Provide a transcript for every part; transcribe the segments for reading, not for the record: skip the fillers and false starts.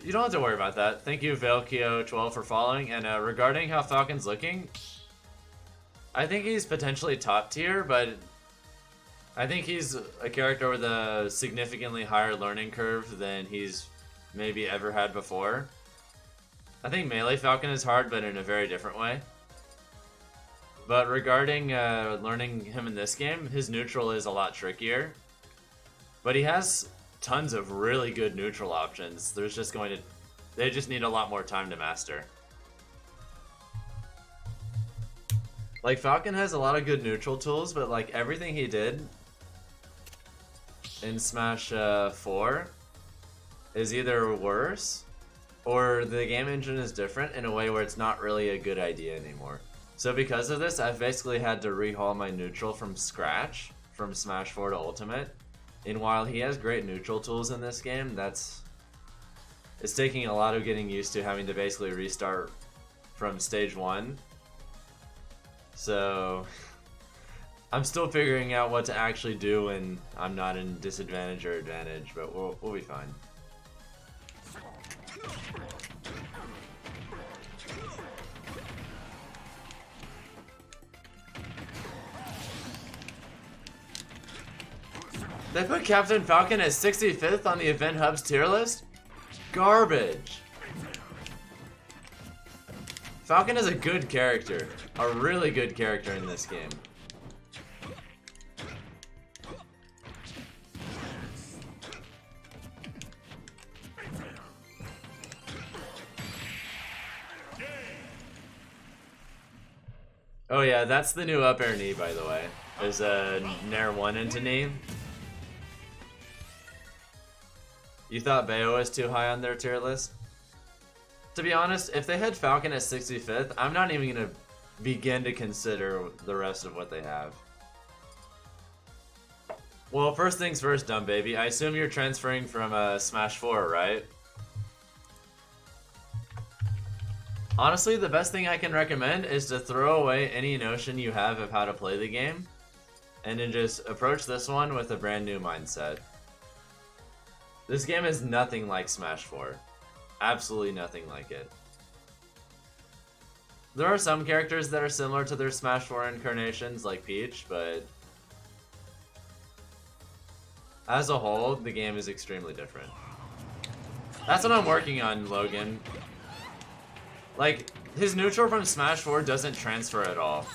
You don't have to worry about that. Thank you, Velkio12 for following. And regarding how Falcon's looking, I think he's potentially top tier, but I think he's a character with a significantly higher learning curve than he's maybe ever had before. I think Melee Falcon is hard, but in a very different way. But regarding learning him in this game, his neutral is a lot trickier. But he has tons of really good neutral options. They just need a lot more time to master. Like, Falcon has a lot of good neutral tools, but like everything he did in Smash 4 is either worse or the game engine is different in a way where it's not really a good idea anymore. So because of this, I've basically had to rehaul my neutral from scratch from Smash 4 to Ultimate. And while he has great neutral tools in this game, it's taking a lot of getting used to having to basically restart from stage 1. So I'm still figuring out what to actually do when I'm not in disadvantage or advantage, but we'll be fine. They put Captain Falcon at 65th on the Event Hub's tier list? Garbage. Falcon is a good character. A really good character in this game. Oh yeah, that's the new up air knee, by the way. There's a Nair 1 into knee. You thought Bayo was too high on their tier list? To be honest, if they had Falcon at 65th, I'm not even going to begin to consider the rest of what they have. Well, first things first, dumb baby. I assume you're transferring from Smash 4, right? Honestly, the best thing I can recommend is to throw away any notion you have of how to play the game, and then just approach this one with a brand new mindset. This game is nothing like Smash 4. Absolutely nothing like it. There are some characters that are similar to their Smash 4 incarnations, like Peach, but as a whole, the game is extremely different. That's what I'm working on, Logan. Like, his neutral from Smash 4 doesn't transfer at all.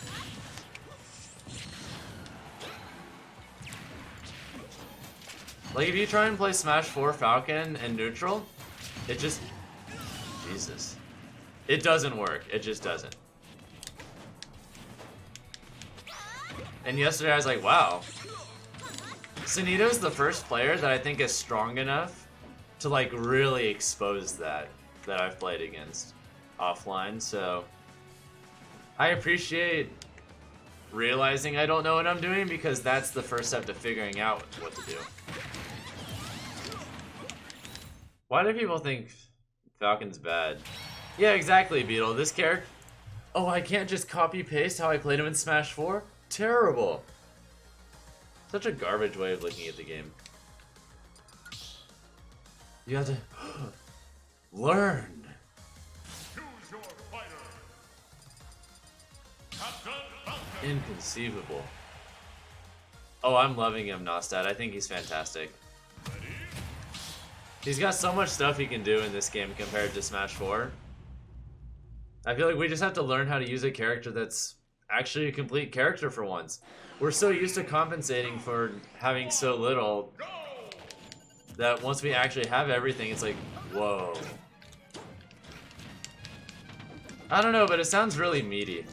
Like, if you try and play Smash 4 Falcon and neutral, it just... Jesus. It doesn't work. It just doesn't. And yesterday I was like, wow. Sunito's the first player that I think is strong enough to, like, really expose that I've played against offline, so... I appreciate realizing I don't know what I'm doing, because that's the first step to figuring out what to do. Why do people think Falcon's bad? Yeah, exactly, Beetle. This character... Oh, I can't just copy-paste how I played him in Smash 4? Terrible. Such a garbage way of looking at the game. You have to... learn. Inconceivable. Oh, I'm loving him, Nostad. I think he's fantastic. He's got so much stuff he can do in this game compared to Smash 4. I feel like we just have to learn how to use a character that's actually a complete character for once. We're so used to compensating for having so little that once we actually have everything, it's like, whoa. I don't know, but it sounds really meaty.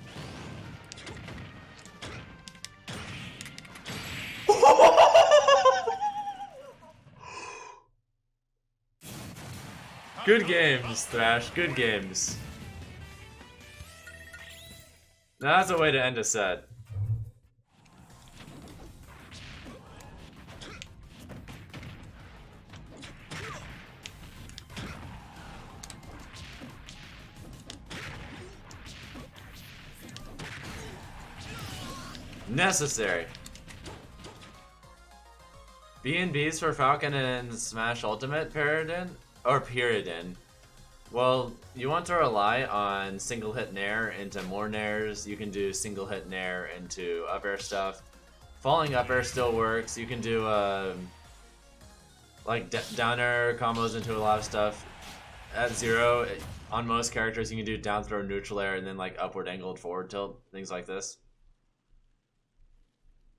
Good games, Thrash. Good games. Now that's a way to end a set. Necessary. B&Bs for Falcon and Smash Ultimate Paradin? Or Pyridin. Well, you want to rely on single hit nair into more nairs. You can do single hit nair into up air stuff. Falling up air still works. You can do like down air combos into a lot of stuff. At 0, on most characters, you can do down throw, neutral air, and then like upward angled forward tilt, things like this.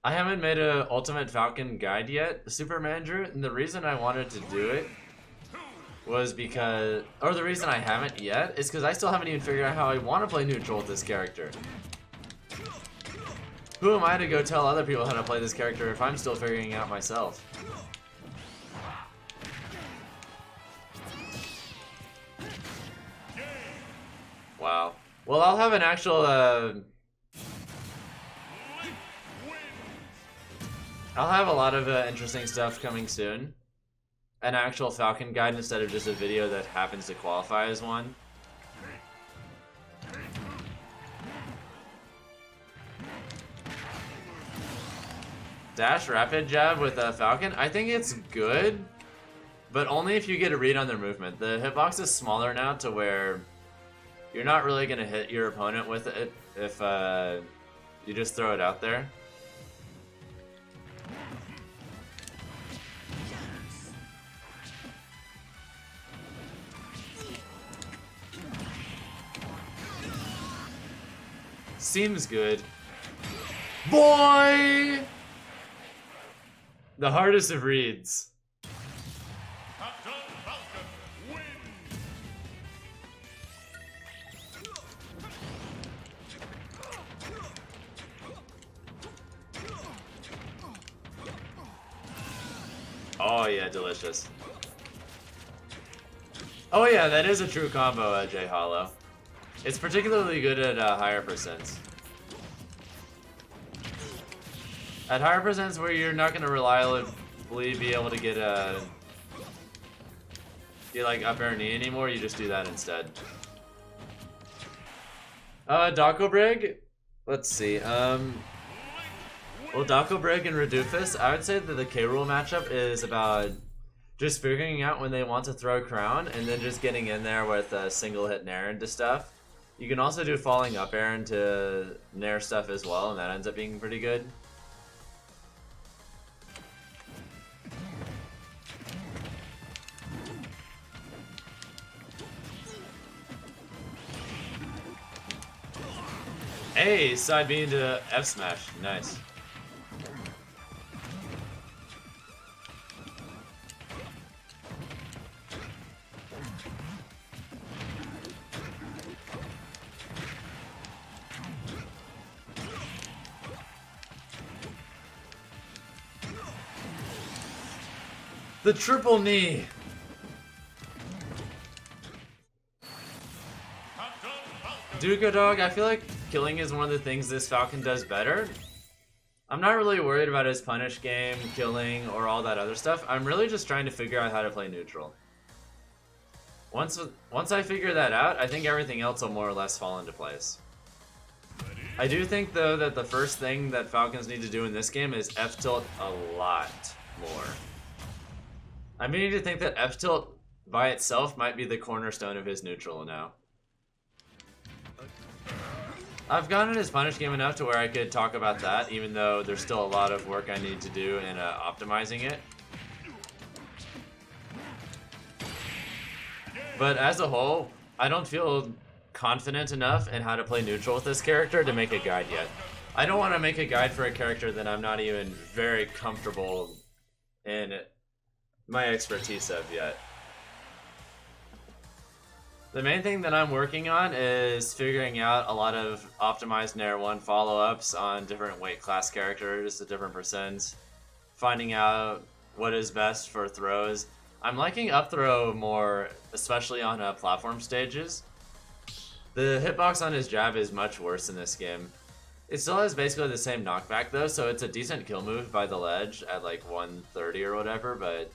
I haven't made a Ultimate Falcon guide yet, Super Manager, and the reason I wanted to do it was because, or the reason I haven't yet, is because I still haven't even figured out how I want to play neutral with this character. Who am I to go tell other people how to play this character if I'm still figuring it out myself? Wow. Well, I'll have an actual, I'll have a lot of interesting stuff coming soon. An actual Falcon guide instead of just a video that happens to qualify as one. Dash rapid jab with a Falcon? I think it's good, but only if you get a read on their movement. The hitbox is smaller now to where you're not really going to hit your opponent with it if you just throw it out there. Seems good. Boy! The hardest of reads. Oh yeah, delicious. Oh yeah, that is a true combo, J Hollow. It's particularly good at higher percents. At higher percents where you're not going to reliably be able to get like up air knee anymore, you just do that instead. Dako Brig? Let's see. Well, Dako Brig and Redoofus, I would say that the K-Rool matchup is about just figuring out when they want to throw Crown and then just getting in there with a single hit Nair into stuff. You can also do falling up air into Nair stuff as well, and that ends up being pretty good. Hey, side B into F smash. Nice. The triple knee. Duca Dog, I feel like killing is one of the things this Falcon does better. I'm not really worried about his punish game, killing, or all that other stuff. I'm really just trying to figure out how to play neutral. Once I figure that out, I think everything else will more or less fall into place. I do think, though, that the first thing that Falcons need to do in this game is F-tilt a lot more. I'm beginning to think that F-tilt by itself might be the cornerstone of his neutral now. I've gotten his punish game enough to where I could talk about that, even though there's still a lot of work I need to do in optimizing it. But as a whole, I don't feel confident enough in how to play neutral with this character to make a guide yet. I don't want to make a guide for a character that I'm not even very comfortable in my expertise of yet. The main thing that I'm working on is figuring out a lot of optimized Nair 1 follow-ups on different weight class characters at different percents, finding out what is best for throws. I'm liking up throw more, especially on platform stages. The hitbox on his jab is much worse in this game. It still has basically the same knockback though, so it's a decent kill move by the ledge at like 130 or whatever, but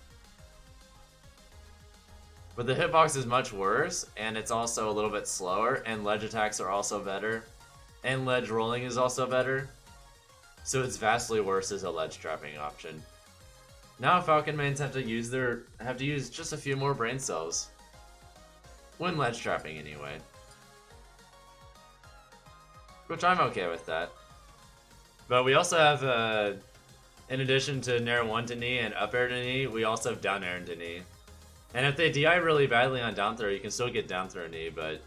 the hitbox is much worse, and it's also a little bit slower, and ledge attacks are also better, and ledge rolling is also better, so it's vastly worse as a ledge trapping option. Now Falcon mains have to use just a few more brain cells. when ledge trapping anyway. Which I'm okay with that. But we also have, in addition to Nair 1 to knee and up air to knee, we also have down air into knee. And if they DI really badly on down throw, you can still get down throw knee, but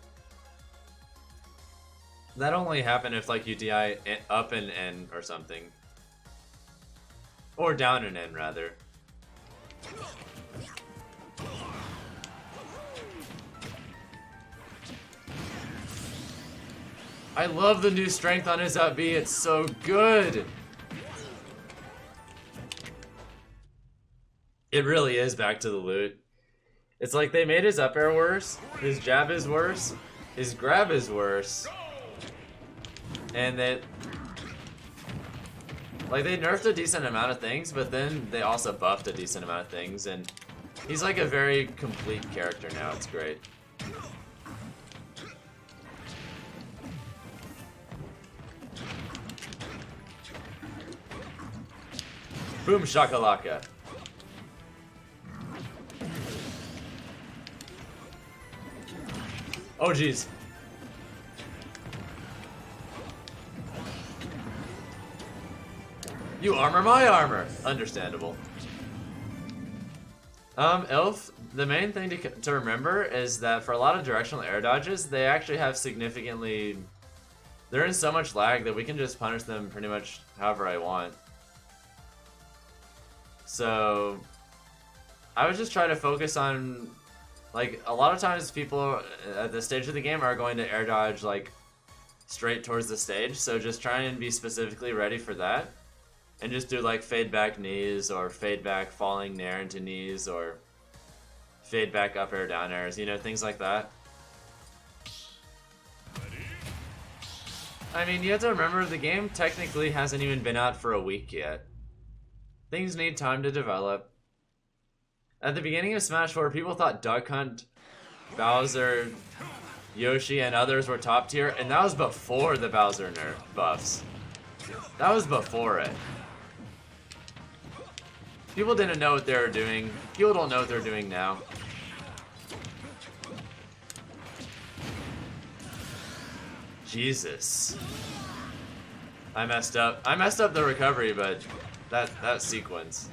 that only happen if like you DI up and N or something. Or down and N rather. I love the new strength on his up B, it's so good! It really is back to the loot. It's like they made his up air worse, his jab is worse, his grab is worse, and they nerfed a decent amount of things, but then they also buffed a decent amount of things, and he's like a very complete character now, it's great. Boom shakalaka. Oh jeez. You armor my armor. Understandable. Elf, the main thing to remember is that for a lot of directional air dodges, they actually have significantly... They're in so much lag that we can just punish them pretty much however I want. So I would just try to focus on, like, a lot of times people at this stage of the game are going to air dodge like straight towards the stage, so just try and be specifically ready for that and just do like fade back knees or fade back falling nair into knees or fade back up air down airs, you know, things like that. I mean, you have to remember the game technically hasn't even been out for a week yet. Things need time to develop. At the beginning of Smash 4, people thought Duck Hunt, Bowser, Yoshi, and others were top tier, and that was before the Bowser nerf buffs. That was before it. People didn't know what they were doing. People don't know what they're doing now. Jesus. I messed up. I messed up the recovery, but that sequence.